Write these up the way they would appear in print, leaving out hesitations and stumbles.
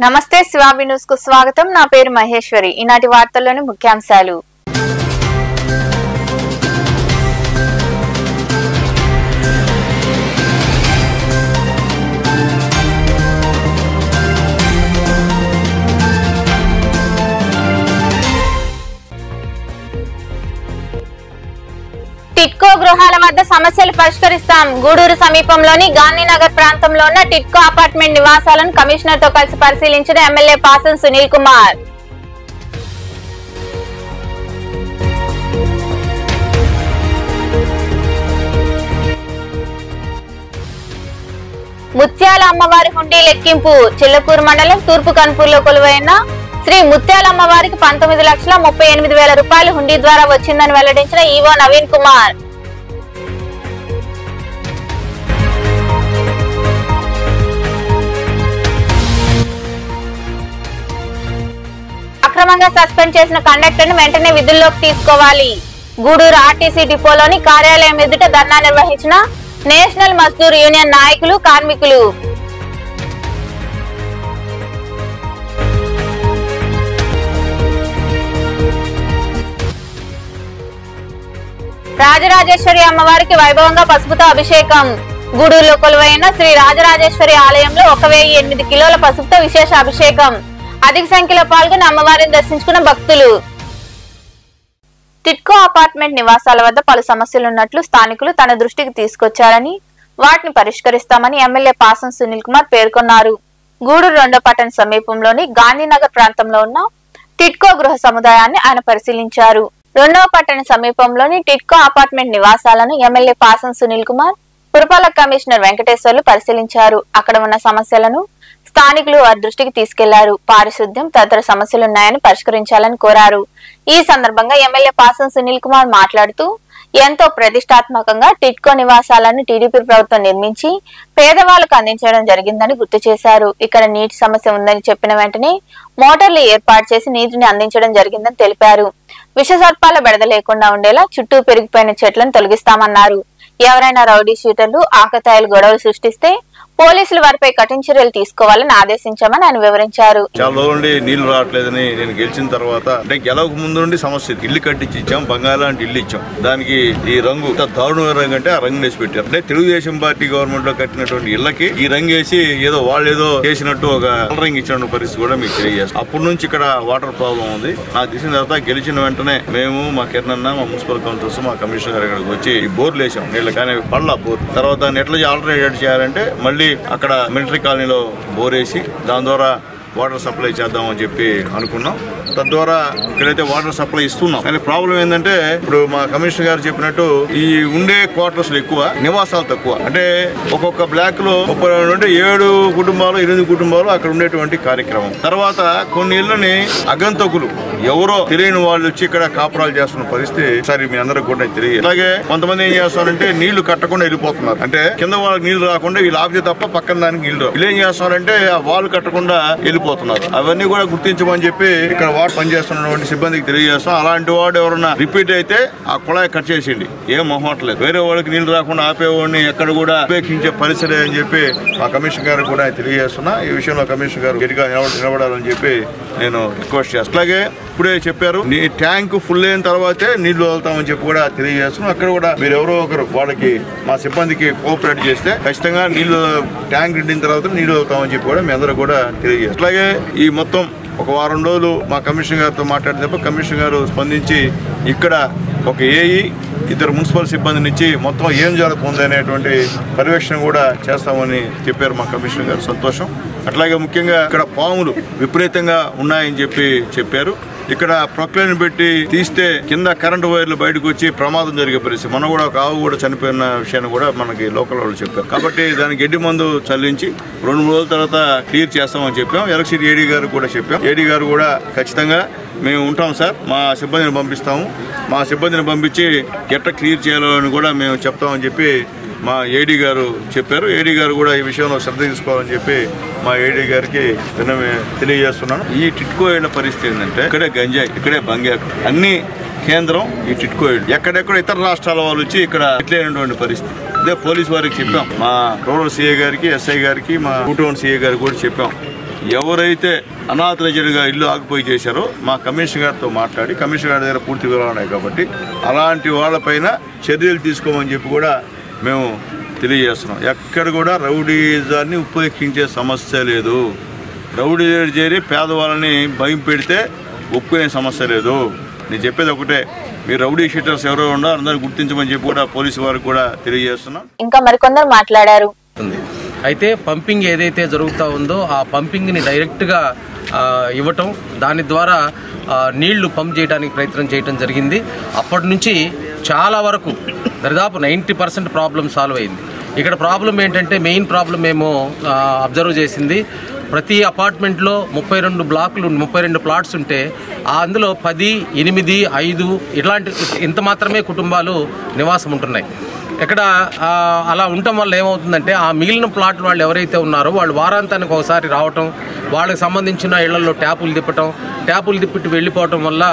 నమస్తే శివాబి న్యూస్ కు స్వాగతం. నా పేరు మహేశ్వరి. ఈనాటి వార్తల్లోని ముఖ్యాంశాలు. టిట్కో గృహాల వద్ద సమస్యలు పరిష్కరిస్తాం. గూడూరు సమీపంలోని గాంధీనగర్ ప్రాంతంలో ఉన్న టిట్కో అపార్ట్మెంట్ నివాసాలను కమిషనర్ తో కలిసి పరిశీలించిన ఎమ్మెల్యే పాసం సునీల్ కుమార్. ముత్యాల అమ్మవారి హుండీ లెక్కింపు. చిల్లకూరు మండలం తూర్పు కన్పూర్లో కొలువైన శ్రీ ముత్యాల అమ్మవారికి 19,38,000 రూపాయలు హుండీ ద్వారా వచ్చిందని వెల్లడించిన ఈవో నవీన్ కుమార్. అక్రమంగా సస్పెండ్ చేసిన కండక్టర్ ను వెంటనే విధుల్లోకి తీసుకోవాలి. గూడూరు ఆర్టీసీ డిపోలోని కార్యాలయం ఎదుట ధర్నా నిర్వహించిన నేషనల్ మజ్దూర్ యూనియన్ నాయకులు, కార్మికులు. రాజరాజేశ్వరి అమ్మవారికి వైభవంగా పసుపుతో అభిషేకం. గూడూరులో కొలువైన శ్రీ రాజరాజేశ్వరి ఆలయంలో 1,008 కిలోల పసుపుతో విశేష అభిషేకం. అధిక సంఖ్యలో పాల్గొని అమ్మవారిని దర్శించుకున్న భక్తులు. టిట్కో అపార్ట్మెంట్ నివాసాల వద్ద పలు సమస్యలున్నట్లు స్థానికులు తన దృష్టికి తీసుకొచ్చారని, వాటిని పరిష్కరిస్తామని ఎమ్మెల్యే పాసం సునీల్ కుమార్ పేర్కొన్నారు. గూడూరు 2వ పట్టణ సమీపంలోని గాంధీనగర్ ప్రాంతంలో ఉన్న టిట్కో గృహ సముదాయాన్ని ఆయన పరిశీలించారు. 2వ పట్టణ సమీపంలోని టిట్కో అపార్ట్మెంట్ నివాసాలను ఎమ్మెల్యే పాసం సునీల్ కుమార్, పురపాలక కమిషనర్ వెంకటేశ్వర్లు పరిశీలించారు. అక్కడ ఉన్న సమస్యలను స్థానికులు వారి దృష్టికి తీసుకెళ్లారు. పారిశుద్ధ్యం తదితర సమస్యలున్నాయని పరిష్కరించాలని కోరారు. ఈ సందర్భంగా ఎమ్మెల్యే పాసం సునీల్ కుమార్ మాట్లాడుతూ, ఎంతో ప్రతిష్టాత్మకంగా టిట్కో నివాసాలను టీడీపీ ప్రభుత్వం నిర్మించి పేదవాళ్లకు అందించడం జరిగిందని గుర్తు చేశారు. ఇక్కడ నీటి సమస్య ఉందని చెప్పిన వెంటనే మోటార్లు ఏర్పాటు చేసి నీటిని అందించడం జరిగిందని తెలిపారు. విషసర్పాల బెడద లేకుండా ఉండేలా చుట్టూ పెరిగిపోయిన చెట్లను తొలగిస్తామన్నారు. ఎవరైనా రౌడీ షీటర్లు, ఆకతాయిలు గొడవలు సృష్టిస్తే పోలీసులు వారిపై కఠిన చర్యలు తీసుకోవాలని ఆదేశించామని ఆయన వివరించారు. చాలా రోజుల నుండి నీళ్లు రావట్లేదని నేను గెలిచిన తర్వాత, అంటే గెలవక ముందు నుండి సమస్య, ఇల్లు కట్టించి ఇచ్చాం, బంగాళా లాంటి ఇల్లు ఇచ్చాం. దానికి ఈ రంగు దారుణమైన రంగు అంటే ఆ రంగు వేసి పెట్టారు. అంటే తెలుగుదేశం పార్టీ గవర్నమెంట్ లో కట్టినటువంటి ఇళ్లకి ఈ రంగు వేసి ఏదో వాళ్ళు ఏదో చేసినట్టు ఒక రంగు ఇచ్చిన పరిస్థితి కూడా మీకు తెలియజేస్తాం. అప్పటి నుంచి ఇక్కడ వాటర్ ప్రాబ్లం ఉంది. నాకు తెలిసిన తర్వాత గెలిచిన వెంటనే మేము, మా కిరణ్, మా మున్సిపల్ కౌన్సిలర్స్, మా కమిషనర్ గారు ఇక్కడికి వచ్చి ఈ బోర్లు వేసాం. నీళ్ళు కానీ పళ్ళ బోర్ తర్వాత దాన్ని ఎట్లా ఆల్టర్నేట్ చేయాలంటే మళ్ళీ అక్కడ మిలిటరీ కాలనీలో బోరేసి దాని ద్వారా వాటర్ సప్లై చేద్దామని చెప్పి అనుకున్నాం. తద్వారా ఇక్కడైతే వాటర్ సప్లై ఇస్తున్నాం. కానీ ప్రాబ్లం ఏంటంటే, ఇప్పుడు మా కమిషనర్ గారు చెప్పినట్టు ఈ ఉండే క్వార్టర్స్ ఎక్కువ, నివాసాలు తక్కువ. అంటే ఒక్కొక్క బ్లాక్ లో 30 నుండి 7 కుటుంబాలు, 8 కుటుంబాలు అక్కడ ఉండేటువంటి కార్యక్రమం. తర్వాత కొన్ని ఇళ్లని అగంతకులు, ఎవరో తెలియని వాళ్ళు వచ్చి ఇక్కడ కాపురాలు చేస్తున్న పరిస్థితి సరే మీ అందరికి కూడా తెలియదు. అలాగే కొంతమంది ఏం చేస్తారంటే నీళ్లు కట్టకుండా వెళ్ళిపోతున్నారు. అంటే కింద వాళ్ళకి నీళ్లు రాకుండా వీళ్ళు ఆపితే తప్ప పక్కన దానికి నీళ్లు. వీళ్ళు ఏం చేస్తారంటే ఆ వాళ్ళు కట్టకుండా వెళ్ళిపోతున్నారు. అవన్నీ కూడా గుర్తించమని చెప్పి ఇక్కడ వాడు పనిచేస్తున్నటువంటి సిబ్బందికి తెలియజేస్తాం. అలాంటి వాడు ఎవరన్నా రిపీట్ అయితే ఆ కుళాయి కట్ చేసేయండి, ఏం మొహమాటలేదు. వేరే వాళ్ళకి నీళ్లు రాకుండా ఆపేవాడిని ఎక్కడ కూడా ఉపేక్షించే పరిస్థితి అని చెప్పి మా కమిషనర్ గారు కూడా తెలియజేస్తున్నా. ఈ విషయంలో కమిషనర్ గారు గట్టిగా నిలబడాలని చెప్పి నేను రిక్వెస్ట్ చేస్తాను. అలాగే ఇప్పుడే చెప్పారు, నీ ట్యాంక్ ఫుల్ అయిన తర్వాతే నీళ్లు వదులుతామని చెప్పి కూడా తెలియజేస్తున్నాం. అక్కడ కూడా మీరు ఎవరో ఒకరు వాళ్ళకి, మా సిబ్బందికి కోఆపరేట్ చేస్తే ఖచ్చితంగా నీళ్లు ట్యాంక్ నిండిన తర్వాత నీళ్లు వదులుతామని చెప్పి కూడా మీ అందరూ కూడా తెలియజేస్తారు. అలాగే ఈ మొత్తం ఒక వారం రోజులు మా కమిషనర్ గారితో మాట్లాడితే కమిషనర్ గారు స్పందించి ఇక్కడ ఒక ఏఈ, 2 మున్సిపల్ సిబ్బందిని ఇచ్చి మొత్తం ఏం జరుగుతుంది అనేటువంటి పర్యవేక్షణ కూడా చేస్తామని చెప్పారు మా కమిషనర్ గారు. సంతోషం. అట్లాగే ముఖ్యంగా ఇక్కడ పాములు విపరీతంగా ఉన్నాయని చెప్పి చెప్పారు. ఇక్కడ ప్రొక్లైన్ పెట్టి తీస్తే కింద కరెంటు వైర్లు బయటకు వచ్చి ప్రమాదం జరిగే పరిస్థితి. మనం కూడా ఒక ఆవు కూడా చనిపోయిన విషయాన్ని కూడా మనకి లోకల్ వాళ్ళు చెప్పారు. కాబట్టి దానికి గడ్డి మందు చల్లించి 2-3 రోజుల తర్వాత క్లియర్ చేస్తామని చెప్పాం. ఎలక్ట్రిసిటీ ఏడీ గారు కూడా చెప్పాం. ఏడీ గారు కూడా ఖచ్చితంగా మేము ఉంటాం సార్, మా సిబ్బందిని పంపిస్తాము, మా సిబ్బందిని పంపించి ఎట్లా క్లియర్ చేయాలని కూడా మేము చెప్తామని చెప్పి మా ఏడీ గారు చెప్పారు. ఏడీ గారు కూడా ఈ విషయంలో శ్రద్ధ తీసుకోవాలని చెప్పి మా ఏడీ గారికి తెలియజేస్తున్నాను. ఈ టిట్కో ఇళ్ల పరిస్థితి ఏంటంటే, ఇక్కడే గంజాయి, ఇక్కడే బంగాకు, అన్ని కేంద్రం ఈ టిట్కో ఇళ్ళు. ఎక్కడెక్కడ ఇతర రాష్ట్రాల వాళ్ళు వచ్చి ఇక్కడ ఎట్లయినటువంటి పరిస్థితి. అదే పోలీసు వారికి చెప్పాం, మా రూరల్ సిఐ గారికి, ఎస్ఐ గారికి, మా టూ టౌన్ సిఐ గారికి కూడా చెప్పాం. ఎవరైతే అనాథరైజ్డ్గా ఇల్లు ఆగిపోయి చేశారో మా కమిషనర్ గారితో మాట్లాడి, కమిషనర్ గారి దగ్గర పూర్తి వివరాలు ఉన్నాయి కాబట్టి అలాంటి వాళ్ళపైన చర్యలు తీసుకోమని చెప్పి కూడా మేము తెలియజేస్తున్నాం. ఎక్కడ కూడా రౌడీజాన్ని ఉపేక్షించే సమస్య లేదు. రౌడీ చేరి పేదవాళ్ళని భయం పెడితే ఒప్పుకునే సమస్య లేదు. నేను చెప్పేది ఒకటే, మీరు రౌడీ షీటర్స్ ఎవరో ఉన్నా అందరిని గుర్తించమని చెప్పి కూడా పోలీసు వారికి కూడా తెలియజేస్తున్నాం. ఇంకా మరికొందరు మాట్లాడారు. అయితే పంపింగ్ ఏదైతే జరుగుతూ ఉందో ఆ పంపింగ్ని డైరెక్ట్గా ఇవ్వటం, దాని ద్వారా నీళ్లు పంప్ చేయడానికి ప్రయత్నం చేయడం జరిగింది. అప్పటి నుంచి చాలా వరకు దాదాపు 90% ప్రాబ్లం సాల్వ్ అయింది. ఇక్కడ ప్రాబ్లం ఏంటంటే, మెయిన్ ప్రాబ్లం ఏమో అబ్జర్వ్ చేసింది, ప్రతి అపార్ట్మెంట్లో 32 బ్లాకులు 32 ప్లాట్స్ ఉంటే అందులో 10, 8, 5 ఇట్లాంటి ఇంత మాత్రమే కుటుంబాలు నివాసం ఉంటున్నాయి. ఇక్కడ అలా ఉండటం వల్ల ఏమవుతుందంటే, ఆ మిగిలిన ప్లాట్ వాళ్ళు ఎవరైతే ఉన్నారో వాళ్ళు వారాంతానికి ఒకసారి రావటం, వాళ్ళకి సంబంధించిన ఇళ్లలో ట్యాపులు తిప్పిట్టు వెళ్ళిపోవటం వల్ల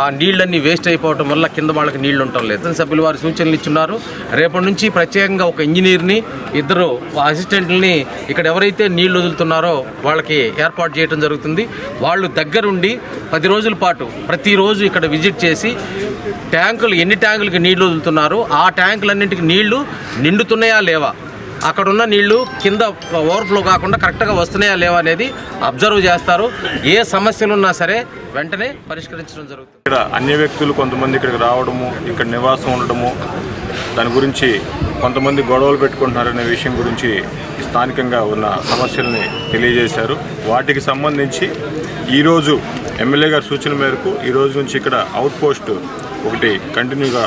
ఆ నీళ్ళన్నీ వేస్ట్ అయిపోవటం వల్ల కింద వాళ్ళకి నీళ్లు ఉండటం లేదు. సభ్యులు వారు సూచనలు ఇచ్చున్నారు. రేపటి నుంచి ప్రత్యేకంగా ఒక ఇంజనీర్ని, 2 అసిస్టెంట్లని ఇక్కడ ఎవరైతే నీళ్లు వదులుతున్నారో వాళ్ళకి ఏర్పాటు చేయడం జరుగుతుంది. వాళ్ళు దగ్గరుండి 10 రోజుల పాటు ప్రతిరోజు ఇక్కడ విజిట్ చేసి ఎన్ని ట్యాంకులకి నీళ్లు వదులుతున్నారు, ఆ ట్యాంకులన్నింటికి నీళ్లు నిండుతున్నాయా లేవా, అక్కడున్న నీళ్లు కింద ఓవర్ఫ్లో కాకుండా కరెక్ట్గా వస్తున్నాయా లేవా అనేది అబ్జర్వ్ చేస్తారు. ఏ సమస్యలు ఉన్నా సరే వెంటనే పరిష్కరించడం జరుగుతుంది. ఇక్కడ అన్య వ్యక్తులు కొంతమంది ఇక్కడికి రావడము, ఇక్కడ నివాసం ఉండడము, దాని గురించి కొంతమంది గొడవలు పెట్టుకుంటున్నారనే విషయం గురించి స్థానికంగా ఉన్న సమస్యల్ని తెలియజేశారు. వాటికి సంబంధించి ఈరోజు ఎమ్మెల్యే గారి సూచన మేరకు ఈరోజు నుంచి ఇక్కడ అవుట్ పోస్ట్ ఒకటి కంటిన్యూగా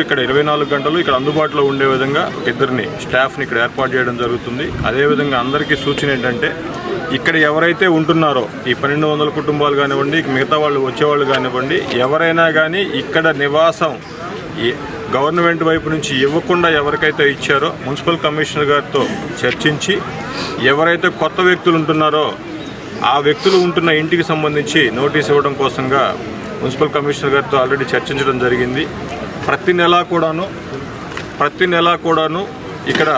ఇక్కడ 24 గంటలు ఇక్కడ అందుబాటులో ఉండే విధంగా 2 స్టాఫ్ని ఇక్కడ ఏర్పాటు చేయడం జరుగుతుంది. అదేవిధంగా అందరికీ సూచన ఏంటంటే, ఇక్కడ ఎవరైతే ఉంటున్నారో ఈ 1200 కుటుంబాలు కానివ్వండి, మిగతా వాళ్ళు వచ్చేవాళ్ళు కానివ్వండి, ఎవరైనా కానీ ఇక్కడ నివాసం గవర్నమెంట్ వైపు నుంచి ఇవ్వకుండా ఎవరికైతే ఇచ్చారో మున్సిపల్ కమిషనర్ గారితో చర్చించి, ఎవరైతే కొత్త వ్యక్తులు ఉంటున్నారో ఆ వ్యక్తులు ఉంటున్న ఇంటికి సంబంధించి నోటీస్ ఇవ్వడం కోసంగా మున్సిపల్ కమిషనర్ గారితో ఆల్రెడీ చర్చించడం జరిగింది. ప్రతి నెలా కూడాను ఇక్కడ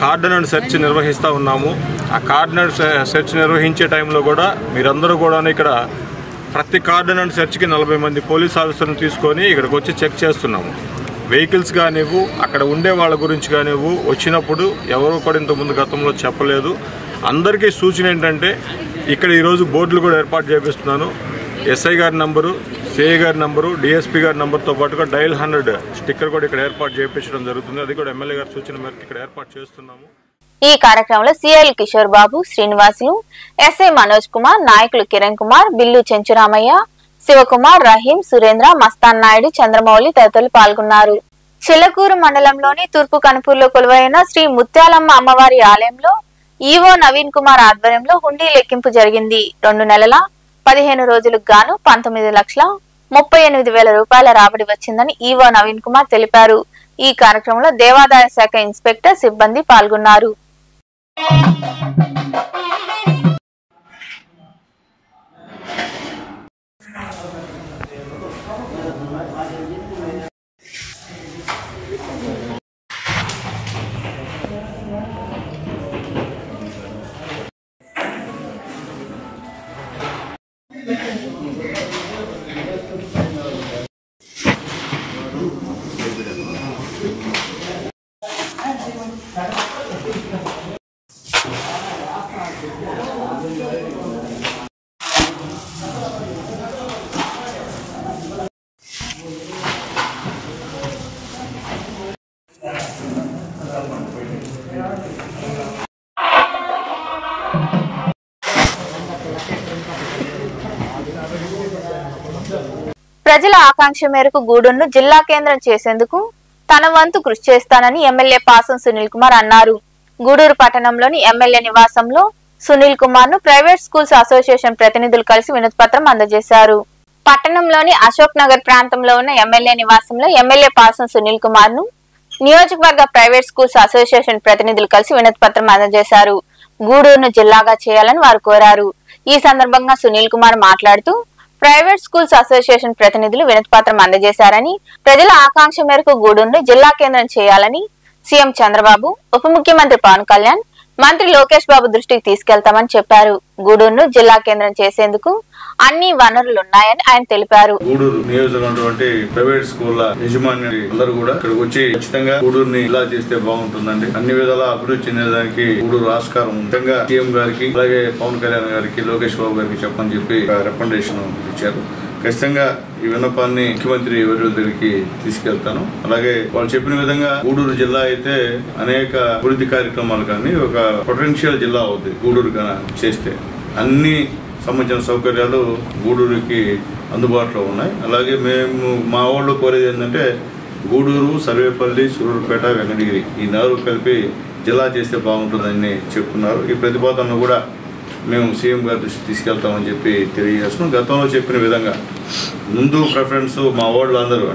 కార్డనెడ్ సెర్చ్ నిర్వహిస్తూ ఉన్నాము. ఆ కార్డనెడ్ సెర్చ్ నిర్వహించే టైంలో కూడా మీరందరూ కూడా ఇక్కడ ప్రతి కార్డనెడ్ సెర్చ్కి 40 మంది పోలీస్ ఆఫీసర్ని తీసుకొని ఇక్కడికి వచ్చి చెక్ చేస్తున్నాము. వెహికల్స్ కానివ్వు, అక్కడ ఉండే వాళ్ళ గురించి కానివ్వు, వచ్చినప్పుడు ఎవరో కూడా ఇంతకుముందు గతంలో చెప్పలేదు. అందరికీ సూచన ఏంటంటే, ఇక్కడ ఈరోజు బోర్డులు కూడా ఏర్పాటు చేపిస్తున్నాను. ఎస్ఐ గారి నంబరు, సిఐ గారి నంబరు, డిఎస్పీ గారి నంబర్తో పాటుగా డయల్ 100 స్టిక్కర్ కూడా ఇక్కడ ఏర్పాటు చేయించడం జరుగుతుంది. అది కూడా ఎమ్మెల్యే గారి సూచన మేరకు ఇక్కడ ఏర్పాటు చేస్తున్నాము. ఈ కార్యక్రమంలో సిఐలు కిషోర్ బాబు, శ్రీనివాసులు, ఎస్ఐ మనోజ్ కుమార్, నాయకులు కిరణ్ కుమార్, బిల్లు చెంచురామయ్య, శివకుమార్, రహీం, సురేంద్ర, మస్తాన్ నాయుడు, చంద్రమౌళి తదితరులు పాల్గొన్నారు. చిల్లకూరు మండలంలోని తూర్పు కనుపూర్లో కొలువైన శ్రీ ముత్యాలమ్మ అమ్మవారి ఆలయంలో ఈవో నవీన్ కుమార్ ఆధ్వర్యంలో హుండీ లెక్కింపు జరిగింది. 2 నెలల 15 రోజులకు గాను 19,38,000 రూపాయల రాబడి వచ్చిందని ఈవో నవీన్ కుమార్ తెలిపారు. ఈ కార్యక్రమంలో దేవాదాయ శాఖ ఇన్స్పెక్టర్ సిబ్బంది పాల్గొన్నారు. ప్రజల ఆకాంక్ష మేరకు గూడూరును జిల్లా కేంద్రం చేసేందుకు తన వంతు కృషి చేస్తానని ఎమ్మెల్యే పాసం సునీల్ కుమార్ అన్నారు. గూడూరు పట్టణంలోని ఎమ్మెల్యే నివాసంలో సునీల్ కుమార్ ను ప్రైవేట్ స్కూల్స్ అసోసియేషన్ ప్రతినిధులు కలిసి వినతిపత్రం అందజేశారు. పట్టణంలోని అశోక్ నగర్ ప్రాంతంలో ఉన్న ఎమ్మెల్యే నివాసంలో ఎమ్మెల్యే పాసం సునీల్ కుమార్ ను నియోజకవర్గ ప్రైవేట్ స్కూల్స్ అసోసియేషన్ ప్రతినిధులు కలిసి వినతిపత్రం అందజేశారు. గూడూరును జిల్లాగా చేయాలని వారు కోరారు. ఈ సందర్భంగా సునీల్ కుమార్ మాట్లాడుతూ, ప్రైవేట్ స్కూల్స్ అసోసియేషన్ ప్రతినిధులు వినతిపత్రం అందజేశారని, ప్రజల ఆకాంక్ష మేరకు గూడూరును జిల్లా కేంద్రం చేయాలని సీఎం చంద్రబాబు, ఉప ముఖ్యమంత్రి పవన్ కళ్యాణ్, మంత్రి లోకేష్ బాబు దృష్టికి తీసుకెళ్తామని చెప్పారు. గూడూరును జిల్లా కేంద్రం చేసేందుకు అన్ని వనరులున్నాయని ఆయన తెలిపారు. గూడూరు నియోజకవర్గం ప్రైవేట్ స్కూళ్ల యజమాని అందరూ కూడా ఇక్కడికి వచ్చి ఖచ్చితంగా గూడూరుని ఇలా చేస్తే బాగుంటుందండి, అన్ని విధాలా అభివృద్ధి చెందేదానికి గూడూరు ఆస్కారం ముఖ్యంగా సీఎం గారికి అలాగే పవన్ కళ్యాణ్ గారికి లోకేష్ బాబు గారికి చెప్పని చెప్పి రికమెండేషన్ ఇచ్చారు. ఖచ్చితంగా ఈ విన్నపాన్ని ముఖ్యమంత్రి వర్యుల దగ్గరికి తీసుకెళ్తాను. అలాగే వాళ్ళు చెప్పిన విధంగా గూడూరు జిల్లా అయితే అనేక అభివృద్ధి కార్యక్రమాలు కానీ ఒక పొటెన్షియల్ జిల్లా అవుద్ది. గూడూరు చేస్తే అన్ని సంబంధించిన సౌకర్యాలు గూడూరుకి అందుబాటులో ఉన్నాయి. అలాగే మేము మా వాళ్ళు కోరేది ఏంటంటే గూడూరు, సర్వేపల్లి, సూలూరుపేట, వెంకటగిరి ఈ 4 కలిపి జిల్లా చేస్తే బాగుంటుందని చెప్తున్నారు. ఈ ప్రతిపాదనను కూడా మేము సీఎం గారి దృష్టి తీసుకెళ్తామని చెప్పి తెలియజేస్తున్నాం. గతంలో చెప్పిన విధంగా ముందు ప్రిఫరెన్స్ మా వాళ్ళు అందరూ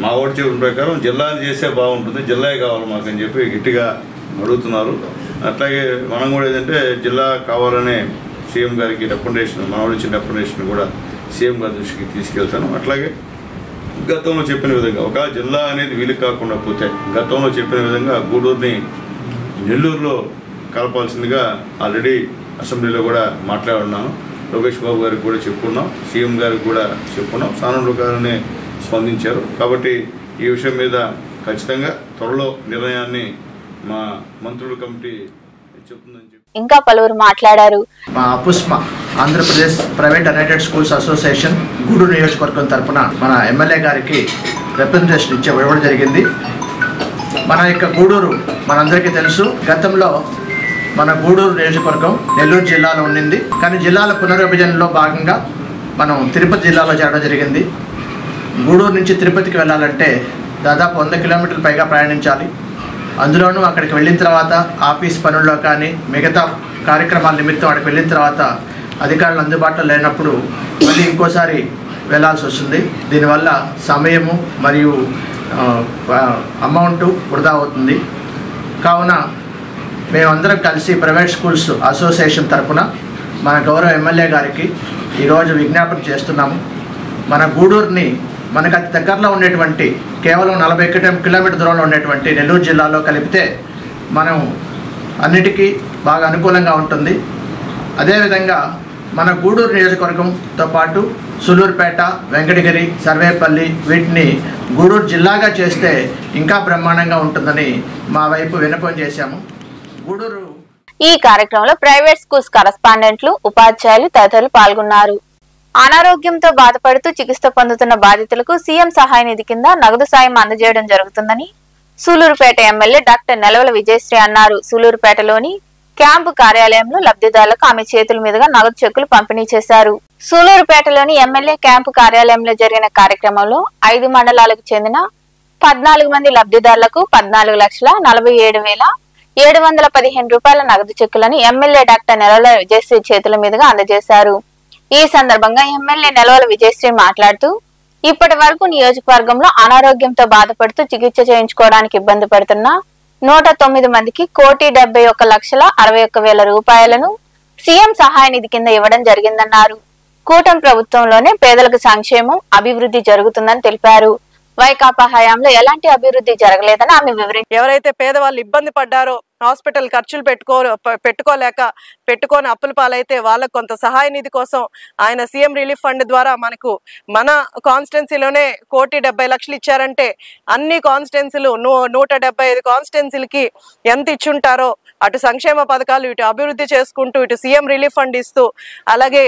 మా ఓటు చెప్పిన ప్రకారం జిల్లాని చేస్తే బాగుంటుంది, జిల్లా కావాలి మాకని చెప్పి గట్టిగా అడుగుతున్నారు. అట్లాగే మనం కూడా ఏంటంటే జిల్లా కావాలనే సీఎం గారికి రికమెండేషన్, మా వాళ్ళు ఇచ్చిన రికమెండేషన్ కూడా సీఎం గారి దృష్టికి తీసుకెళ్తాను. అట్లాగే గతంలో చెప్పిన విధంగా ఒక జిల్లా అనేది వీలు కాకుండా పోతే గతంలో చెప్పిన విధంగా గూడూరుని నెల్లూరులో కలపాల్సిందిగా ఆల్రెడీ అసెంబ్లీలో కూడా మాట్లాడున్నాను. లోకేష్ బాబు గారికి కూడా చెప్పుకున్నాం, సీఎం గారికి కూడా చెప్పుకున్నాం. సానులు గారిని స్పందించారు. కాబట్టి ఈ విషయం మీద ఖచ్చితంగా త్వరలో నిర్ణయాన్ని మా మంత్రుల కమిటీ చెప్తుందని చెప్పి ఇంకా పలువురు మాట్లాడారు. మా APUSMA Andhra Pradesh private unaided schools association Gudur నియోజకవర్గం తరఫున మన ఎమ్మెల్యే గారికి రిప్రజెంటేషన్ ఇవ్వడం జరిగింది. మన యొక్క గూడూరు మనందరికీ తెలుసు, గతంలో మన గూడూరు నియోజకవర్గం నెల్లూరు జిల్లాలో ఉండింది. కానీ జిల్లాల పునర్విభజనలో భాగంగా మనం తిరుపతి జిల్లాలో చేరడం జరిగింది. గూడూరు నుంచి తిరుపతికి వెళ్ళాలంటే దాదాపు 100 కిలోమీటర్ల పైగా ప్రయాణించాలి. అందులోనూ అక్కడికి వెళ్ళిన తర్వాత ఆఫీస్ పనుల్లో కానీ మిగతా కార్యక్రమాల నిమిత్తం అక్కడికి వెళ్ళిన తర్వాత అధికారులు అందుబాటులో లేనప్పుడు మళ్ళీ ఇంకోసారి వెళ్ళాల్సి వస్తుంది. దీనివల్ల సమయము మరియు అమౌంట్ వృధా అవుతుంది. కావున మేమందరం కలిసి ప్రైవేట్ స్కూల్స్ అసోసియేషన్ తరఫున మన గౌరవ ఎమ్మెల్యే గారికి ఈరోజు విజ్ఞాపన చేస్తున్నాము. మన గూడూరుని మనకు అతి దగ్గరలో ఉండేటువంటి కేవలం 40 కిలోమీటర్ దూరంలో ఉండేటువంటి నెల్లూరు జిల్లాలో కలిపితే మనం అన్నిటికీ బాగా అనుకూలంగా ఉంటుంది. అదేవిధంగా మన గూడూరు నియోజకవర్గంతో పాటు సూలూరుపేట, వెంకటగిరి, సర్వేపల్లి వీటిని గూడూరు జిల్లాగా చేస్తే ఇంకా బ్రహ్మాండంగా ఉంటుందని మా వైపు విన్నపం చేశాము. గూడూరు ఈ కార్యక్రమంలో ప్రైవేట్ స్కూల్స్ కరస్పాండెంట్లు, ఉపాధ్యాయులు తదితరులు పాల్గొన్నారు. అనారోగ్యంతో బాధపడుతూ చికిత్స పొందుతున్న బాధితులకు సీఎం సహాయ నిధి కింద నగదు సాయం అందజేయడం జరుగుతుందని సూలూరుపేట ఎమ్మెల్యే డాక్టర్ నెలవల విజయశ్రీ అన్నారు. సూలూరుపేటలోని క్యాంపు కార్యాలయంలో లబ్ధిదారులకు ఆమె చేతుల మీదుగా నగదు చెక్కులు పంపిణీ చేశారు. సూలూరుపేటలోని ఎమ్మెల్యే క్యాంపు కార్యాలయంలో జరిగిన కార్యక్రమంలో 5 మండలాలకు చెందిన 14 మంది లబ్ధిదారులకు 14,47,715 రూపాయల నగదు చెక్కులను ఎమ్మెల్యే డాక్టర్ నెలవల విజయశ్రీ చేతుల మీదుగా అందజేశారు. ఈ సందర్భంగా ఎమ్మెల్యే నెలవల విజయశ్రీ మాట్లాడుతూ ఇప్పటి వరకు నియోజకవర్గంలో అనారోగ్యంతో బాధపడుతూ చికిత్స చేయించుకోవడానికి ఇబ్బంది పడుతున్న 109 మందికి 1,71,61,000 రూపాయలను సీఎం సహాయ నిధి కింద ఇవ్వడం జరిగిందన్నారు. కూటమి ప్రభుత్వంలోనే పేదలకు సంక్షేమం, అభివృద్ధి జరుగుతుందని తెలిపారు. వైకాపా హయాంలో ఎలాంటి అభివృద్ధి జరగలేదని ఆమె వివరించారు. ఎవరైతే పేదవాళ్ళు ఇబ్బంది పడ్డారో, హాస్పిటల్ ఖర్చులు పెట్టుకోని అప్పుల పాలైతే వాళ్ళకు కొంత సహాయ నిధి కోసం ఆయన సీఎం రిలీఫ్ ఫండ్ ద్వారా మన కాన్స్టిట్యున్సీలోనే 1,70,00,000 ఇచ్చారంటే అన్ని కాన్స్టిట్యున్సీలు 175 కాన్స్టిట్యున్సీలకి ఎంత ఇచ్చుంటారో అటు సంక్షేమ పథకాలు, ఇటు అభివృద్ధి చేసుకుంటూ, ఇటు సీఎం రిలీఫ్ ఫండ్ ఇస్తూ, అలాగే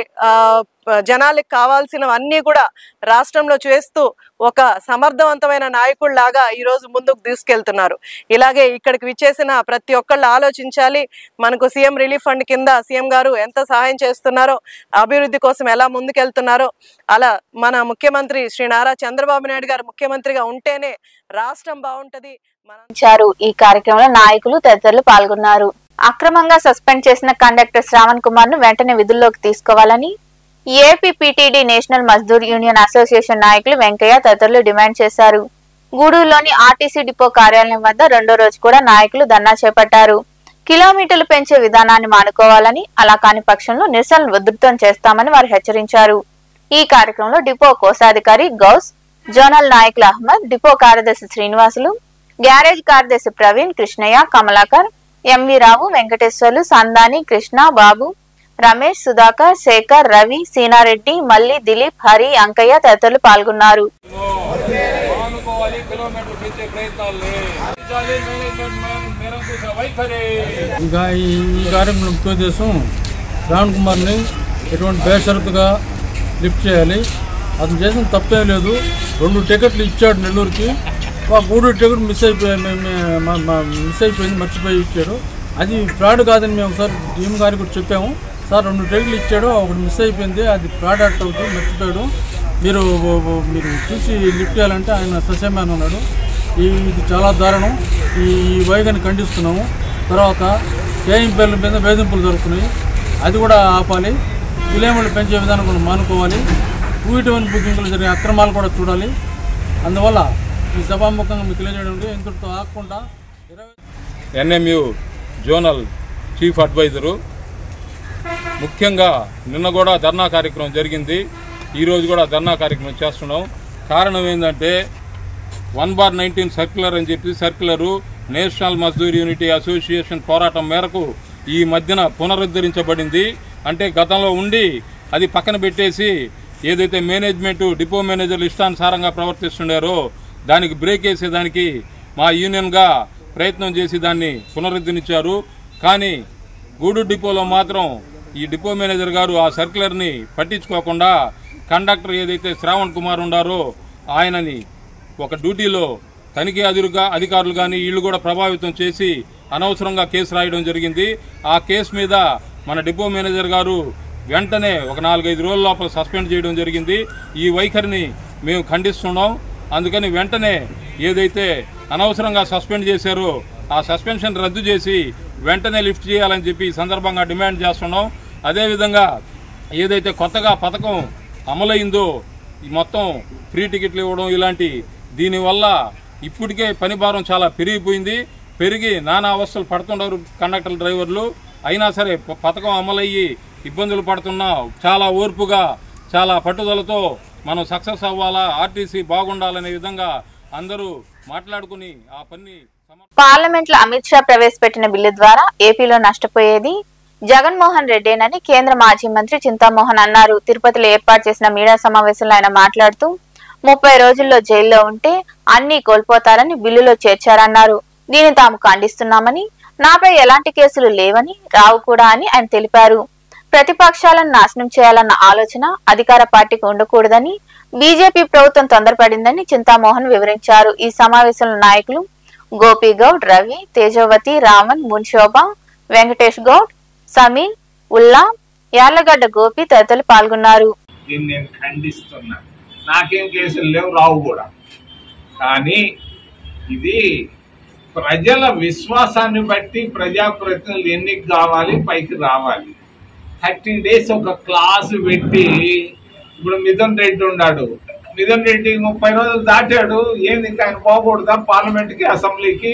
జనాలకు కావాల్సినవన్నీ కూడా రాష్ట్రంలో చేస్తూ ఒక సమర్థవంతమైన నాయకుడిలాగా ఈరోజు ముందుకు తీసుకెళ్తున్నారు. ఇలాగే ఇక్కడికి విచ్చేసిన ప్రతి ఒక్కళ్ళు ఆలోచించాలి. మనకు సీఎం రిలీఫ్ ఫండ్ కింద సీఎం గారు ఎంత సహాయం చేస్తున్నారో, అభివృద్ధి కోసం ఎలా ముందుకెళ్తున్నారో, అలా మన ముఖ్యమంత్రి శ్రీ నారా చంద్రబాబు నాయుడు గారు ముఖ్యమంత్రిగా ఉంటేనే రాష్ట్రం బాగుంటది. ఈ కార్యక్రమంలో నాయకులు తదితరులు పాల్గొన్నారు. అక్రమంగా సస్పెండ్ చేసిన కండక్టర్ శ్రావణ్ కుమార్ ను వెంటనే విధుల్లోకి తీసుకోవాలని APPTD national Mazdoor union association నాయకులు వెంకయ్య తదితరులు డిమాండ్ చేశారు. గూడూరులోని ఆర్టీసీ డిపో కార్యాలయం వద్ద 2వ రోజు కూడా నాయకులు ధర్నా చేపట్టారు. కిలోమీటర్లు పెంచే విధానాన్ని మానుకోవాలని, అలా కాని పక్షంలో నిరసనలు ఉధృతం చేస్తామని వారు హెచ్చరించారు. ఈ కార్యక్రమంలో డిపో కోశాధికారి గౌస్, జోనల్ నాయకులు అహ్మద్, డిపో కార్యదర్శి శ్రీనివాసులు, గ్యారేజ్ కార్యదర్శి ప్రవీణ్, కృష్ణయ్య, కమలాకర్, ఎంవి రావు, వెంకటేశ్వర్లు, సందాని, కృష్ణ, బాబు, రమేష్, సుధాకర్, శేఖర్, రవి, సీనారెడ్డి, మల్లి, దిలీప్, హరి, అంకయ్య తదితరులు పాల్గొన్నారు. ఇంకా ఈ కార్యక్రమం ముఖ్య ఉద్దేశం శ్రావణ్ కుమార్ని ఎటువంటి బేషరతుగా లిఫ్ట్ చేయాలి. అతను చేసిన తప్పే లేదు. 2 టికెట్లు ఇచ్చాడు నెల్లూరుకి. ఒక 3 టికెట్ మిస్ అయిపోయింది, మర్చిపోయి ఇచ్చాడు. అది ఫ్రాడ్ కాదని మేము ఒకసారి టీఎం గారికి కూడా చెప్పాము. సార్ 2 టికెట్లు ఇచ్చాడు, ఒకటి మిస్ అయిపోయింది, అది ఫ్రాడ్ యాక్ట్ అవుతుంది, మర్చిపోయాడు, మీరు చూసి లిఫ్ట్ చేయాలంటే ఆయన ససేమని ఉన్నాడు. ఇది చాలా దారుణం. ఈ వైఖరిని ఖండిస్తున్నాము. తర్వాత కేఎంపీఎల్ మీద వేధింపులు జరుగుతున్నాయి, అది కూడా ఆపాలి. కిలోమీటర్లు పెంచే విధానం కూడా మానుకోవాలి. 2-1 బుకింగ్లు జరిగే అక్రమాలు కూడా చూడాలి. అందువల్ల ఈ సభాముఖంగా మీకు తెలియజేయడం ఇంతటితో ఆకుండా ఎన్ఎంయు జోనల్ చీఫ్ అడ్వైజరు ముఖ్యంగా నిన్న కూడా ధర్నా కార్యక్రమం జరిగింది. ఈరోజు కూడా ధర్నా కార్యక్రమం చేస్తున్నాం. కారణం ఏంటంటే 1/19 సర్క్యులర్ అని చెప్పి circular national Mazdoor unity association పోరాటం మేరకు ఈ మధ్యన పునరుద్ధరించబడింది. అంటే గతంలో ఉండి అది పక్కన పెట్టేసి ఏదైతే మేనేజ్మెంట్ డిపో మేనేజర్లు ఇష్టానుసారంగా ప్రవర్తిస్తున్నారో దానికి బ్రేక్ వేసేదానికి మా యూనియన్గా ప్రయత్నం చేసి దాన్ని పునరుద్ధరించారు. కానీ గూడూరు డిపోలో మాత్రం ఈ డిపో మేనేజర్ గారు ఆ సర్క్యులర్ని పట్టించుకోకుండా కండక్టర్ ఏదైతే శ్రావణ్ కుమార్ ఉండారో ఆయనని ఒక డ్యూటీలో తనిఖీ అధికారులు కానీ వీళ్ళు కూడా ప్రభావితం చేసి అనవసరంగా కేసు రాయడం జరిగింది. ఆ కేసు మీద మన డిపో మేనేజర్ గారు వెంటనే ఒక 4-5 రోజుల లోపల సస్పెండ్ చేయడం జరిగింది. ఈ వైఖరిని మేము ఖండిస్తున్నాం. అందుకని వెంటనే ఏదైతే అనవసరంగా సస్పెండ్ చేశారో ఆ సస్పెన్షన్ రద్దు చేసి వెంటనే లిఫ్ట్ చేయాలని చెప్పి ఈ సందర్భంగా డిమాండ్ చేస్తున్నాం. అదేవిధంగా ఏదైతే కొత్తగా పథకం అమలైందో ఈ మొత్తం ఫ్రీ టికెట్లు ఇవ్వడం ఇలాంటి దీనివల్ల ఇప్పటికే పని భారం చాలా పెరిగి నానా అవస్థలు పడుతున్నారు కండక్టర్ డ్రైవర్లు. అయినా సరే పథకం అమలయ్యి ఇబ్బందులు పడుతున్నా చాలా ఓర్పుగా చాలా పట్టుదలతో మనం సక్సెస్ అవ్వాలా, ఆర్టీసీ బాగుండాలనే విధంగా అందరూ మాట్లాడుకుని ఆ పని. పార్లమెంట్ లో అమిత్ షా ప్రవేశపెట్టిన బిల్లు ద్వారా ఏపీలో నష్టపోయేది జగన్మోహన్ రెడ్డేనని కేంద్ర మాజీ మంత్రి చింతామోహన్ అన్నారు. తిరుపతిలో ఏర్పాటు చేసిన మీడియా సమావేశంలో ఆయన మాట్లాడుతూ 30 రోజుల్లో జైల్లో ఉంటే అన్ని కోల్పోతారని బిల్లులో చేర్చారన్నారు. దీన్ని తాము ఖండిస్తున్నామని, నాపై ఎలాంటి కేసులు లేవని, రావు కూడా అని ఆయన తెలిపారు. ప్రతిపక్షాలను నాశనం చేయాలన్న ఆలోచన అధికార పార్టీకి ఉండకూడదని బీజేపీ ప్రభుత్వం తొందరపడిందని చింతామోహన్ వివరించారు. ఈ సమావేశంలో నాయకులు గోపీగౌడ్, రవి, తేజవతి, రామన్, మున్శోభ, వెంకటేష్ గౌడ్, సమీన్, ఉల్లా, యార్లగడ్డ గోపి తదితరులు పాల్గొన్నారు. దీన్ని నేను ఖండిస్తున్నా. నాకేం కేసులు లేవు, రావు కూడా. కానీ ఇది ప్రజల విశ్వాసాన్ని బట్టి ప్రజాప్రతినిధులు ఎన్నిక కావాలి, పైకి రావాలి. 30 days ఒక క్లాసు పెట్టి ఇప్పుడు మిథున్ రెడ్డి ఉన్నాడు. మిథున్ రెడ్డి 30 రోజులు దాటాడు. ఏంది ఇంకా ఆయన పోకూడదా పార్లమెంట్కి, అసెంబ్లీకి?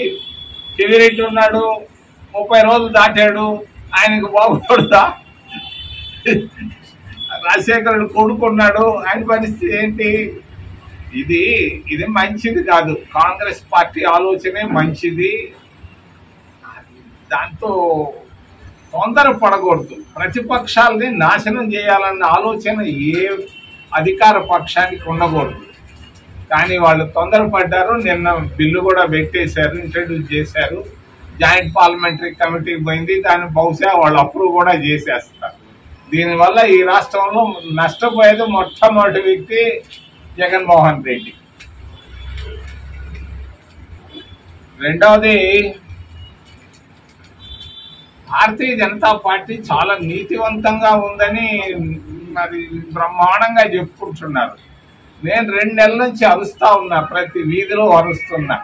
చెవిరెడ్డి ఉన్నాడు, 30 రోజులు దాటాడు, ఆయనకు పోకూడదా? రాజశేఖరుడు కొడుకున్నాడు, ఆయన పరిస్థితి ఏంటి? ఇది మంచిది కాదు. కాంగ్రెస్ పార్టీ ఆలోచనే మంచిది. దాంతో తొందర పడకూడదు. ప్రతిపక్షాలని నాశనం చేయాలన్న ఆలోచన ఏ అధికార పక్షానికి ఉండకూడదు. కానీ వాళ్ళు తొందరపడ్డారు. నిన్న బిల్లు కూడా పెట్టేశారు, ఇంట్రడ్యూస్ చేశారు. జాయింట్ పార్లమెంటరీ కమిటీకి పోయింది. దాన్ని బహుశా వాళ్ళు అప్రూవ్ కూడా చేసేస్తారు. దీనివల్ల ఈ రాష్ట్రంలో నష్టపోయేది మొట్టమొదటి వ్యక్తి జగన్మోహన్ రెడ్డి. రెండవది, భారతీయ జనతా పార్టీ చాలా నీతివంతంగా ఉందని మరి బ్రహ్మాండంగా చెప్పుకుంటున్నారు. నేను 2 నెలల నుంచి అరుస్తా ఉన్నా, ప్రతి వీధిలో అరుస్తున్నా.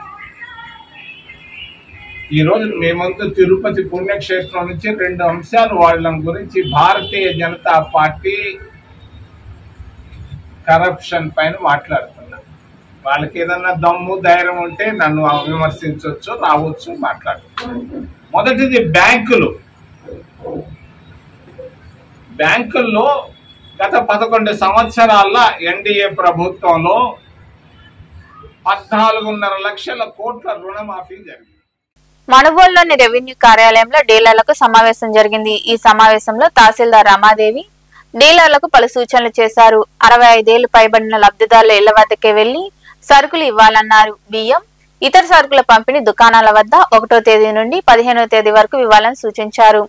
ఈరోజు మేమంతా తిరుపతి పుణ్యక్షేత్రం నుంచి 2 అంశాలు వాళ్ళ గురించి భారతీయ జనతా పార్టీ కరప్షన్ పైన మాట్లాడుతున్నా. వాళ్ళకి ఏదన్నా దమ్ము ధైర్యం ఉంటే నన్ను విమర్శించవచ్చు, రావచ్చు, మాట్లాడచ్చు. మొదటిది బ్యాంకుల్లో గత 11 సంవత్సరాల ఎన్డీఏ ప్రభుత్వంలో 14.5 లక్షల కోట్ల రుణమాఫీ జరిగింది. మనుబోలులోని రెవెన్యూ కార్యాలయంలో డీలర్లకు సమావేశం జరిగింది. ఈ సమావేశంలో తహసీల్దార్ రమాదేవి డీలర్లకు పలు సూచనలు చేశారు. 65 ఏళ్లు పైబడిన లబ్ధిదారుల ఇళ్ల వద్దకే వెళ్లి సరుకులు ఇవ్వాలన్నారు. బియ్యం, ఇతర సరుకుల పంపిణీ దుకాణాల వద్ద 1వ తేదీ నుండి 15వ తేదీ వరకు ఇవ్వాలని సూచించారు.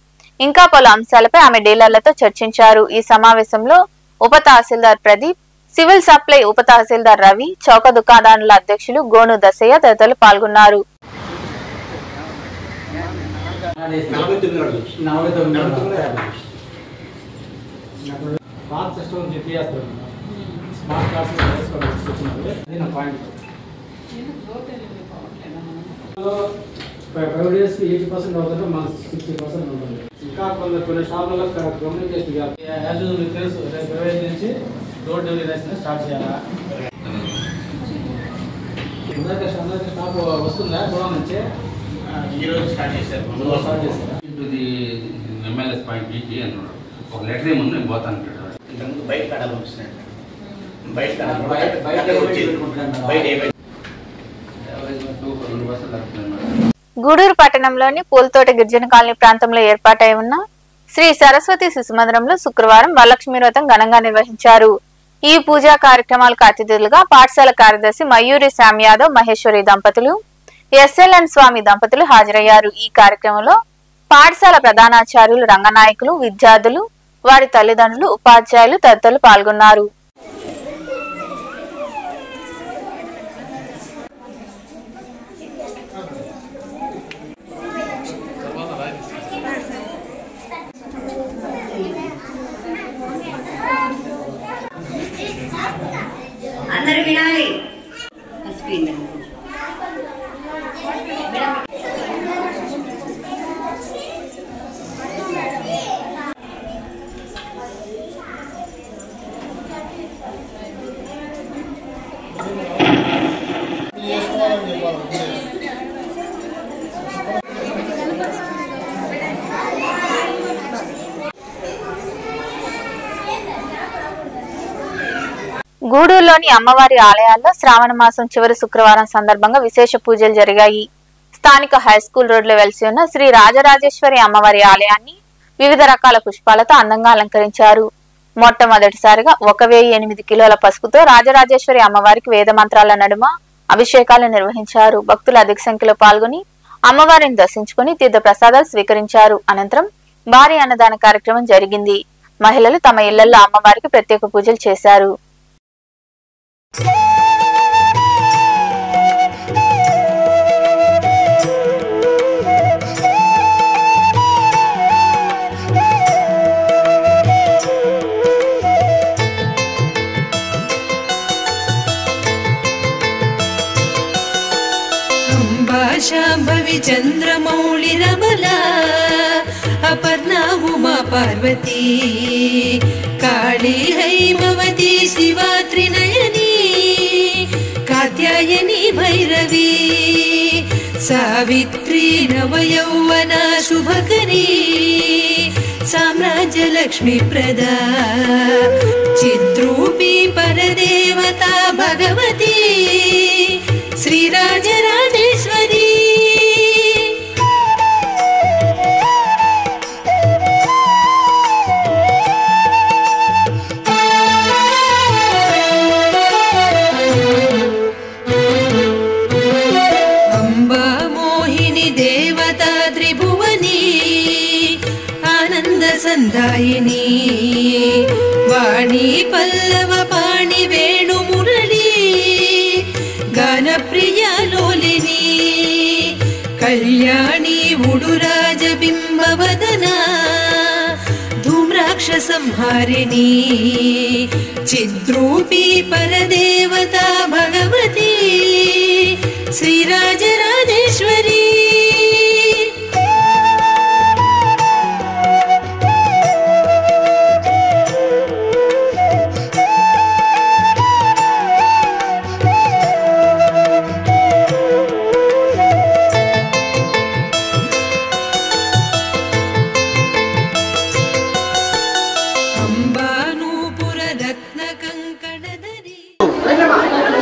ఇంకా పలు అంశాలపై ఆమె డీలర్లతో చర్చించారు. ఈ సమావేశంలో ఉప తహసీల్దార్ ప్రదీప్, సివిల్ సప్లై ఉప తహసీల్దార్ రవి, చౌక దుకాణదారుల అధ్యక్షులు గోను దశయ్య తదితరులు పాల్గొన్నారు. ఫైవ్ డేస్ 80% అవుతుంది, మాకు 60% ఉంటుంది. ఇంకా కొన్ని షాపులలో కమ్యూనికేషన్ యాజ్ మీకు తెలుసు, రేపు 25 నుంచి డోర్ డెలివరీ రైస్ స్టార్ట్ చేయాలా? అందరికీ స్టాప్ వస్తుందా? గోడౌన్ నుంచి ఈరోజు స్టార్ట్ చేశారు. ఎమ్మెల్యేస్ పాయింట్ బీకి అన్నాడు. ఒక లెటర్ ఏముంది నేను పోతాను అంటాడు. బయట కడాలి వస్తున్నాయి. గూడూరు పట్టణంలోని పూలతోట గిరిజన కాలనీ ప్రాంతంలో ఏర్పాటై ఉన్న శ్రీ సరస్వతి శిశుమందిరంలో శుక్రవారం వరలక్ష్మి వ్రతం ఘనంగా నిర్వహించారు. ఈ పూజా కార్యక్రమాలకు అతిథులుగా పాఠశాల కార్యదర్శి మయూరి శ్యామ్ యాదవ్, మహేశ్వరి దంపతులు, ఎస్ఎల్ఎన్ స్వామి దంపతులు హాజరయ్యారు. ఈ కార్యక్రమంలో పాఠశాల ప్రధానాచార్యులు, రంగనాయకులు, విద్యార్థులు, వారి తల్లిదండ్రులు, ఉపాధ్యాయులు తదితరులు పాల్గొన్నారు. అందరూ వినాలి. గూడూరులోని అమ్మవారి ఆలయాల్లో శ్రావణ మాసం చివరి శుక్రవారం సందర్భంగా విశేష పూజలు జరిగాయి. స్థానిక హైస్కూల్ రోడ్లో వెలిసి ఉన్న శ్రీ రాజరాజేశ్వరి అమ్మవారి ఆలయాన్ని వివిధ రకాల పుష్పాలతో అందంగా అలంకరించారు. మొట్టమొదటిసారిగా 1008 కిలోల పసుపుతో రాజరాజేశ్వరి అమ్మవారికి వేద మంత్రాల నడుమ అభిషేకాలు నిర్వహించారు. భక్తులు అధిక సంఖ్యలో పాల్గొని అమ్మవారిని దర్శించుకుని తీర్థ ప్రసాదాలు స్వీకరించారు. అనంతరం భారీ అన్నదాన కార్యక్రమం జరిగింది. మహిళలు తమ ఇళ్లలో అమ్మవారికి ప్రత్యేక పూజలు చేశారు. शांभवी चंद्रमौळि रमला अपर्णा उमा पार्वती काली हैमवती शिवा त्रिनयनी कात्यायनी भैरवी सावित्री नवयौवना शुभकरी साम्राज्य लक्ष्मी प्रदा चिद्रूपी परदेवता भगवती श्रीराजराजेश्वरी अम्बा मोहिनी देवता त्रिभुवनी आनंद संदायिनी वाणी पल्लव पाणि वेणु मुरली गान प्रिया लोलिनी कल्याणी उडुराज बिंबवदना धूम्राक्ष संहारिणी चिद्रूपी परदेवता भगवती श्रीराजराजेश्वरी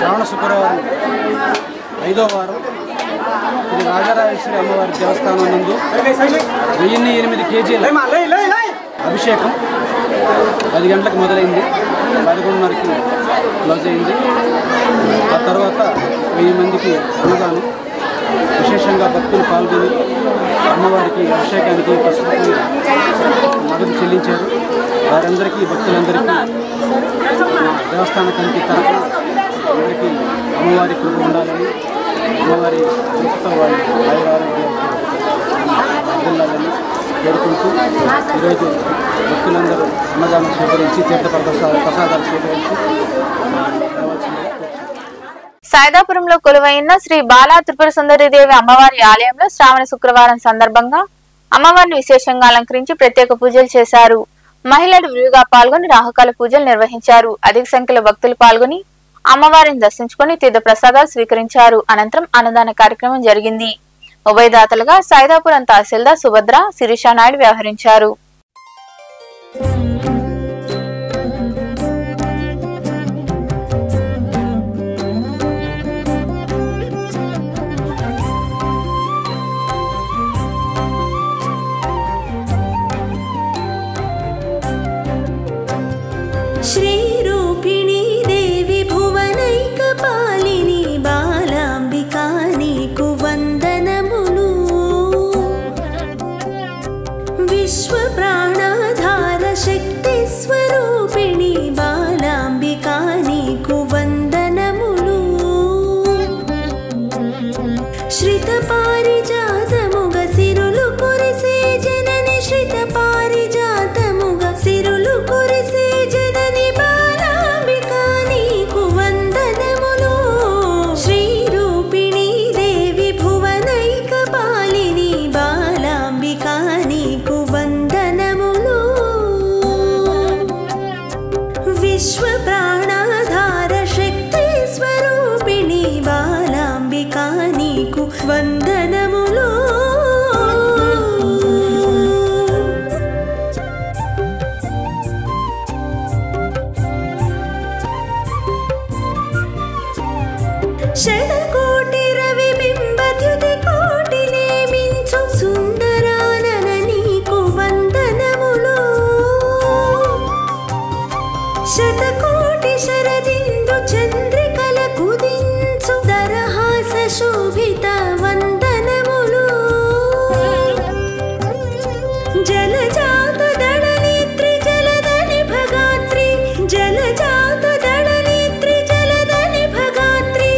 శ్రావణ శుక్రవారం 5వ వారం శ్రీ రాజరాజేశ్వరి రాజరాజేశ్వరి అమ్మవారి దేవస్థానం నందు 1008 కేజీల అభిషేకం 10 గంటలకు మొదలైంది, 11:30కి క్లోజ్ అయింది. ఆ తర్వాత 1000 మందికి అన్నదానం. విశేషంగా భక్తులు పాల్గొని అమ్మవారికి అభిషేకానికి పసుపు నగదు చెల్లించారు. వారందరికీ భక్తులందరికీ దేవస్థాన కమిటీ తరఫున అందరికీ అమ్మవారి కృప ఉండాలని, అమ్మవారి కృపతో వాళ్ళు ఆయురారోగ్యాలు వర్ధిల్లాలని కోరుకుంటూ ఈరోజు భక్తులందరూ అన్నదానం స్వీకరించి ప్రసాదాలు స్వీకరించి సైదాపురంలో కొలువైన శ్రీ బాలా త్రిపుర సుందరీదేవి అమ్మవారి ఆలయంలో శ్రావణ శుక్రవారం సందర్భంగా అమ్మవారిని విశేషంగా అలంకరించి ప్రత్యేక పూజలు చేశారు. మహిళలు విరివిగా పాల్గొని రాహుకాల పూజలు నిర్వహించారు. అధిక సంఖ్యలో భక్తులు పాల్గొని అమ్మవారిని దర్శించుకుని తీర్థ ప్రసాదాలు స్వీకరించారు. అనంతరం అన్నదాన కార్యక్రమం జరిగింది. ఉభయదాతలుగా సైదాపురం తహసీల్దార్ సుభద్ర, శిరీషా నాయుడు వ్యవహరించారు. श्रीरूपिणी देवी भुवनैकपालिनी बालांबिका नीकु वंदनमुलु विश्व प्राणाधार शक्ति स्वरूपिणी बालांबिका नीकु वंदनमुलु श्रित पारिजातमुग सिरुलु कुरिसे जननि श्रित पारिजातमुग सिरुलु कुरिसे विश्व प्राणाधार शक्ति स्वरूपिणी बालांबिका नीकु वंदनमुलो शतकोटि रवि बिंबद्युति कोटि नेमिंचु सुंदरानन नीकु वंदनमुलो शतकोटि शरदिंदु चंद्रिकल कुदिंचु दरहास शोभित वंदनमुलु जलजात दळनेत्रि जलदनि भगात्रि जलजात दळनेत्रि जलदनि भगात्रि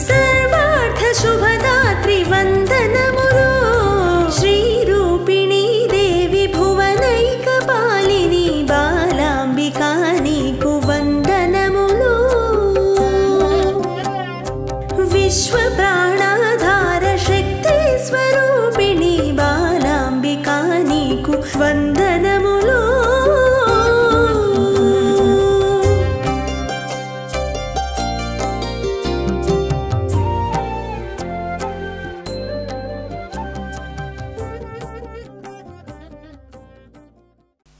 सर्वार्थ शुभदात्रि वंदनमुलु श्रीरूपिणी देवी भुवनैकपालिनी बालांबिका नीकु वंदनमुलु विश्व प्राणाधार शक्ति स्वरूपिणी बालांबिका नीकु वंदनमुलु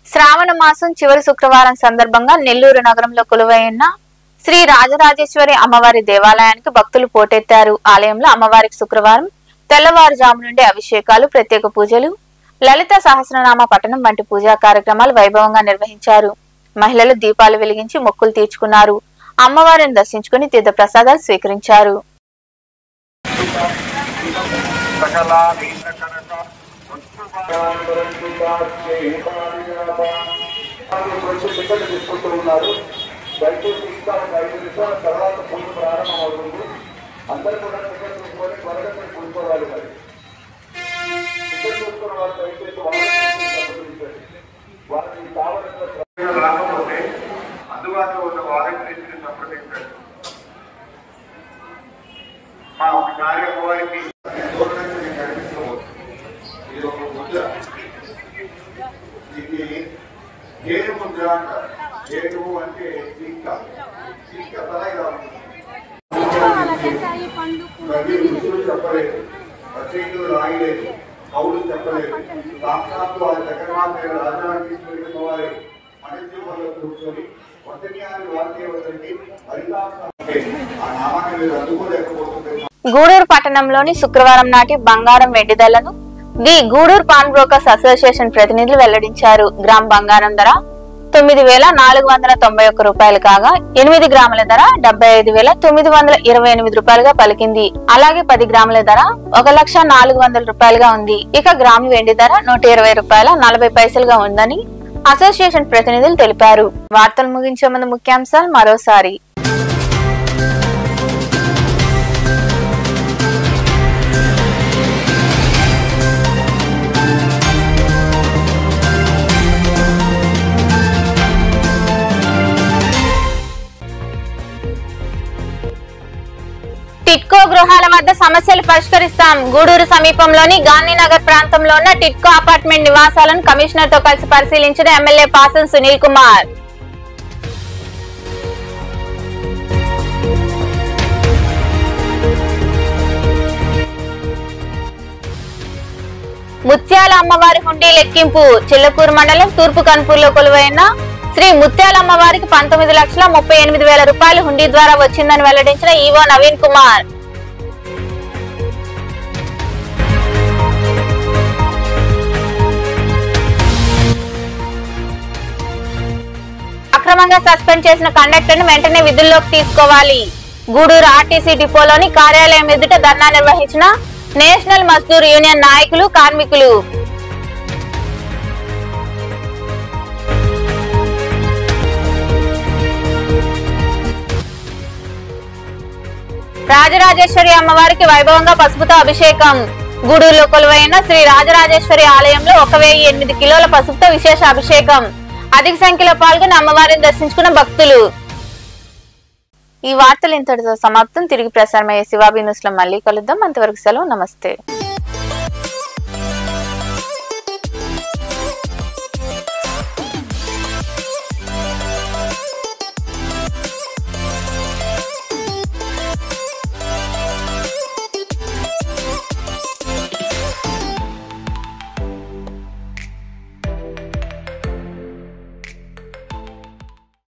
శ్రావణ మాసం చివరి శుక్రవారం సందర్భంగా నెల్లూరు నగరంలో కొలువైన శ్రీ రాజరాజేశ్వరి అమ్మవారి దేవాలయానికి భక్తులు పోటెత్తారు. ఆలయంలో అమ్మవారికి శుక్రవారం తెల్లవారుజాము నుండి అభిషేకాలు, ప్రత్యేక పూజలు, లలిత సహస్రనామ పఠనం వంటి పూజా కార్యక్రమాలు వైభవంగా నిర్వహించారు. మహిళలు దీపాలు వెలిగించి మొక్కులు తీర్చుకున్నారు. అమ్మవారిని దర్శించుకుని తీర్థ ప్రసాదాలు స్వీకరించారు. దయచేసి ఇంకా 5 నిమిషాల తర్వాత పూజ ప్రారంభం అవుతుంది. అందరూ కూడా టికెట్ తీసుకొని త్వరగా మీరు కూర్చోవాలి. మరి టికెట్ తీసుకున్న వాళ్ళు దయచేసి వాళ్ళకి కావాల్సిన రాకపోతే అందుబాటులో ఉన్న వాలంటీర్స్ని సంప్రదించండి. మా ఒకసారి అమ్మవారికి ఇది ఒక ముద్ర, ఇది ఏడు ముద్ర అంటారు. ఏడు అంటే తలగా ఋషులు చెప్పలేదు, రచయితులు రాయలేదు, కవులు చెప్పలేదు. సాక్షాత్తు వారి చక్రవార్త రాజధాని తీసుకెళ్ళిన వారి మనస్సు వల్ల కూర్చొని వసన్యాన్ని వార్తే వసండి హరిదాస ఆ నామాన్ని మీరు అందుకోలేకపోతుంది. గూడూరు పట్టణంలోని శుక్రవారం నాటి బంగారం వెండిదలను the Gudur pawn brokers association ప్రతినిధులు వెల్లడించారు. గ్రామ్ బంగారం ధర 9,491 రూపాయలు కాగా 8 గ్రాముల ధర 75,928 రూపాయలుగా పలికింది. అలాగే 10 గ్రాముల ధర 1,04,00,000 రూపాయలుగా ఉంది. ఇక గ్రాము వెండి ధర 120 రూపాయల 40 పైసలుగా ఉందని అసోసియేషన్ ప్రతినిధులు తెలిపారు. వార్తలు ముగించే ముందు ముఖ్యాంశాలు మరోసారి. టిట్కో గృహాల వద్ద సమస్యలు పరిష్కరిస్తాం. గూడూరు సమీపంలోని గాంధీనగర్ ప్రాంతంలో ఉన్న టిట్కో అపార్ట్మెంట్ నివాసాలను కమిషనర్ తో కలిసి పరిశీలించిన ఎమ్మెల్యే పాసం సునీల్ కుమార్. ముత్యాల అమ్మవారి హుండీ లెక్కింపు. చిల్లకూరు మండలం తూర్పు కన్పూర్లో కొలువైన శ్రీ ముత్యాల అమ్మవారికి 19,38,000 రూపాయలు హుండీ ద్వారా వచ్చిందని వెల్లడించిన ఈవో నవీన్ కుమార్. అక్రమంగా సస్పెండ్ చేసిన కండక్టర్ ను వెంటనే విధుల్లోకి తీసుకోవాలి. గూడూరు ఆర్టీసీ డిపోలోని కార్యాలయం ఎదుట ధర్నా నిర్వహించిన నేషనల్ మజ్దూర్ యూనియన్ నాయకులు, కార్మికులు. రాజరాజేశ్వరి అమ్మవారికి వైభవంగా పసుపుతో అభిషేకం. గూడూరులో కొలువైన శ్రీ రాజరాజేశ్వరి ఆలయంలో 1,008 కిలోల పసుపుతో విశేష అభిషేకం. అధిక సంఖ్యలో పాల్గొని అమ్మవారిని దర్శించుకున్న భక్తులు. ఈ వార్తలు ఇంతటితో సమాప్తం. తిరిగి ప్రసారమయ్యే శివాబీ న్యూస్ లో మళ్ళీ కలుద్దాం. అంతవరకు సెలవు. నమస్తే.